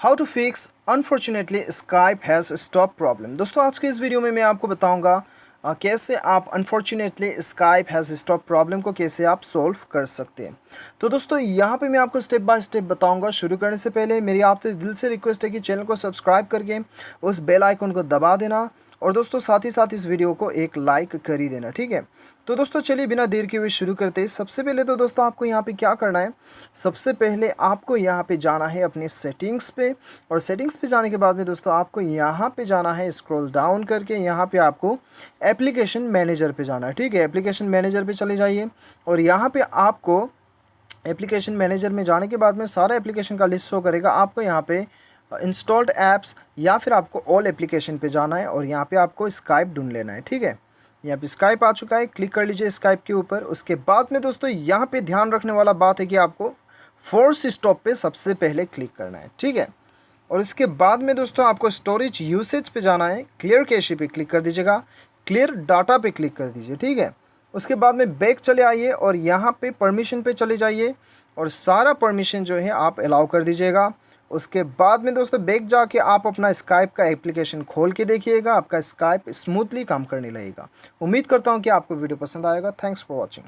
How to fix unfortunately Skype has stop problem. दोस्तों आज के इस वीडियो में मैं आपको बताऊंगा कैसे आप unfortunately Skype has stop problem को कैसे आप सॉल्व कर सकते हैं। तो दोस्तों यहाँ पे मैं आपको स्टेप बाय स्टेप बताऊंगा। शुरू करने से पहले मेरी आपसे दिल से रिक्वेस्ट है कि चैनल को सब्सक्राइब करके उस बेल आइकन को दबा देना और दोस्तों साथ ही साथ इस वीडियो को एक लाइक कर ही देना, ठीक है। तो दोस्तों चलिए बिना देर के हुए शुरू करते हैं। सबसे पहले तो दोस्तों आपको यहाँ पे क्या करना है, सबसे पहले आपको यहाँ पे जाना है अपने सेटिंग्स पे, और सेटिंग्स पे जाने के बाद में दोस्तों आपको यहाँ पे जाना है स्क्रॉल डाउन करके, यहाँ पे आपको एप्लीकेशन मैनेजर पे जाना है, ठीक है। एप्लीकेशन मैनेजर पे चले जाइए और यहाँ पे आपको एप्लीकेशन मैनेजर में जाने के बाद में सारा एप्लीकेशन का लिस्ट शो करेगा। आपको यहाँ पे इंस्टॉल्ड ऐप्स या फिर आपको ऑल एप्लीकेशन पे जाना है और यहाँ पे आपको स्काइप ढूंढ लेना है, ठीक है। यहाँ पे स्काइप आ चुका है, क्लिक कर लीजिए स्काइप के ऊपर। उसके बाद में दोस्तों यहाँ पे ध्यान रखने वाला बात है कि आपको फोर्स स्टॉप पे सबसे पहले क्लिक करना है, ठीक है। और इसके बाद में दोस्तों आपको स्टोरेज यूसेज पे जाना है, क्लियर कैशे पे क्लिक कर दीजिएगा, क्लियर डाटा पे क्लिक कर दीजिए, ठीक है। उसके बाद में बैक चले आइए और यहाँ पे परमिशन पे चले जाइए और सारा परमिशन जो है आप अलाउ कर दीजिएगा। उसके बाद में दोस्तों बैक जाके आप अपना स्काइप का एप्लीकेशन खोल के देखिएगा, आपका स्काइप स्मूथली काम करने लगेगा। उम्मीद करता हूँ कि आपको वीडियो पसंद आएगा। Thanks for watching.